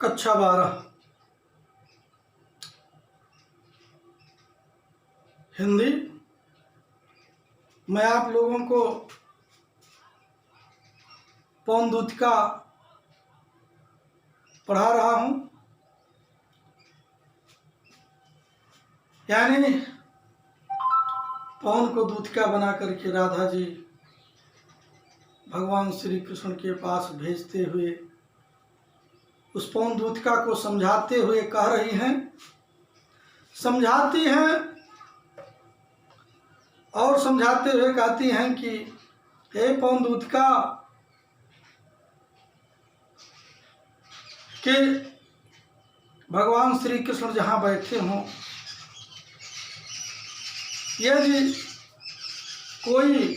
कक्षा 12 हिंदी। मैं आप लोगों को पौनद्वीतिका पढ़ा रहा हूँ। यानी पौन को दूतिका बना करके राधा जी भगवान श्री कृष्ण के पास भेजते हुए उस पौन दूतिका को समझाते हुए कह रही हैं, समझाती हैं और समझाते हुए कहती हैं कि हे पौन दूतिका, कि भगवान श्री कृष्ण जहाँ बैठे हों, यदि कोई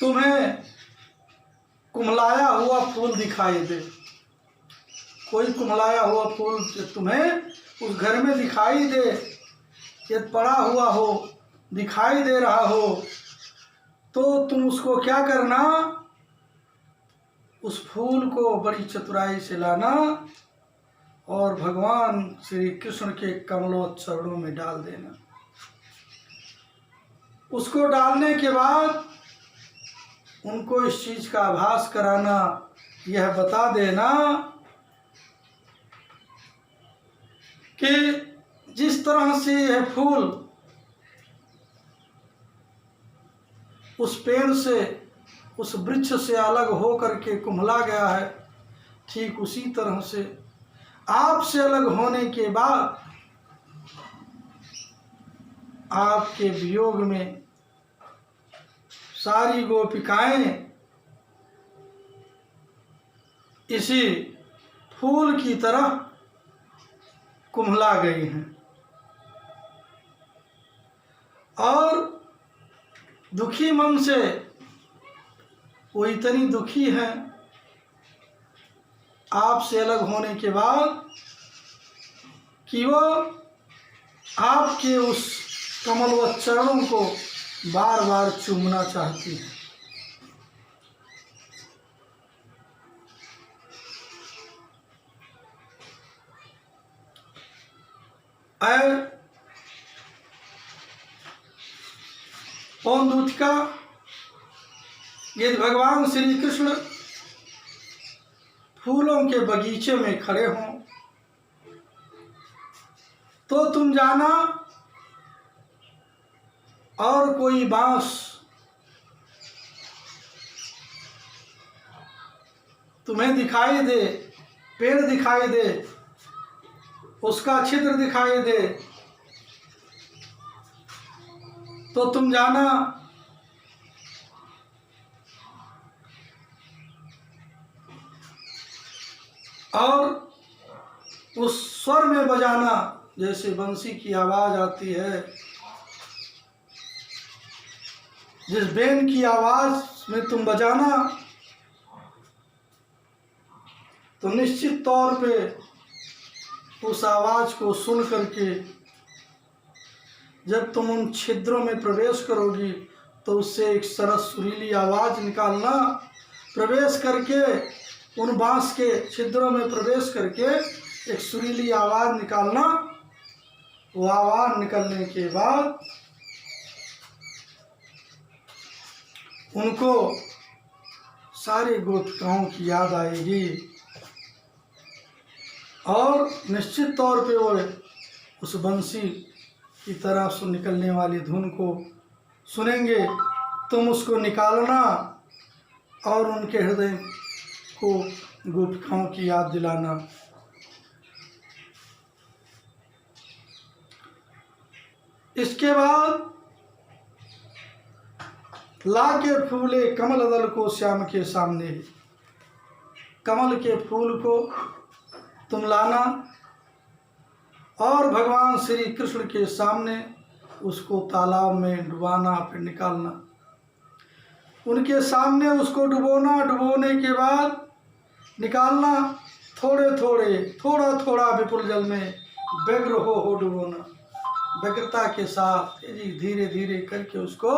तुम्हें कुम्हलाया हुआ फूल दिखाई दे, कोई कुम्हलाया हुआ फूल तुम्हें उस घर में दिखाई दे, यदि पड़ा हुआ हो, दिखाई दे रहा हो, तो तुम उसको क्या करना, उस फूल को बड़ी चतुराई से लाना और भगवान श्री कृष्ण के कमलोच्च चरणों में डाल देना। उसको डालने के बाद उनको इस चीज़ का आभास कराना, यह बता देना कि जिस तरह से यह फूल उस पेड़ से, उस वृक्ष से अलग हो करके कुम्हला गया है, ठीक उसी तरह से आपसे अलग होने के बाद आपके वियोग में सारी गोपिकाएं इसी फूल की तरह कुम्हला गई हैं और दुखी मन से वो इतनी दुखी हैं आपसे अलग होने के बाद कि वो आपके उस कमलवत चरणों को बार बार चूमना चाहती है। पौन दूतिका, यदि भगवान श्री कृष्ण फूलों के बगीचे में खड़े हों तो तुम जाना और कोई बांस तुम्हें दिखाई दे, पेड़ दिखाई दे, उसका छिद्र दिखाई दे, तो तुम जाना और उस स्वर में बजाना, जैसे बंसी की आवाज़ आती है, जिस बेन की आवाज़ में तुम बजाना, तो निश्चित तौर पे उस आवाज़ को सुन करके जब तुम उन छिद्रों में प्रवेश करोगी तो उससे एक सरस सुरीली आवाज़ निकालना, प्रवेश करके उन बांस के छिद्रों में प्रवेश करके एक सुरीली आवाज़ निकालना। वो आवाज़ निकलने के बाद उनको सारे गोपिकाओं की याद आएगी और निश्चित तौर पे वो उस बंसी की तरह से निकलने वाली धुन को सुनेंगे। तुम उसको निकालना और उनके हृदय को गोपिकाओं की याद दिलाना। इसके बाद ला के फूले कमल दल को श्याम के सामने, कमल के फूल को तुम लाना और भगवान श्री कृष्ण के सामने उसको तालाब में डुबाना, फिर निकालना, उनके सामने उसको डुबोना, डुबोने के बाद निकालना, थोड़े थोड़े, थोड़ा थोड़ा विपुल जल में व्यग्र हो डुबोना, व्यग्रता के साथ धीरे धीरे करके उसको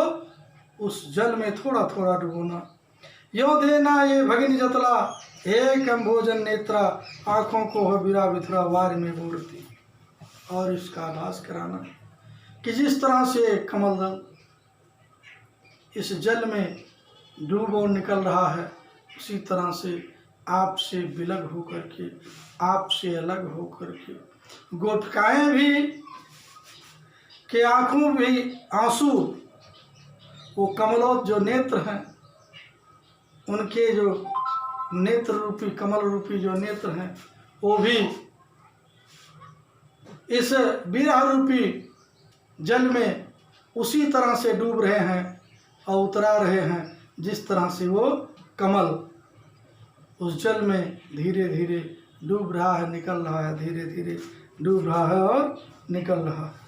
उस जल में थोड़ा थोड़ा डुबोना। यो देना ये भगिनी जतला, एक भोजन नेत्रा, आँखों को हो बिरा बिथरा वार में मूर्ति। और इसका आभास कराना कि जिस तरह से कमल दल इस जल में डूब और निकल रहा है, उसी तरह से आपसे विलग होकर के, आपसे अलग होकर के गोपिकाएं भी के आँखों भी आंसू, वो कमलों जो नेत्र हैं, उनके जो नेत्र रूपी कमल रूपी जो नेत्र हैं, वो भी इस विरह रूपी जल में उसी तरह से डूब रहे हैं और उतरा रहे हैं जिस तरह से वो कमल उस जल में धीरे धीरे डूब रहा है, निकल रहा है, धीरे धीरे डूब रहा है और निकल रहा है।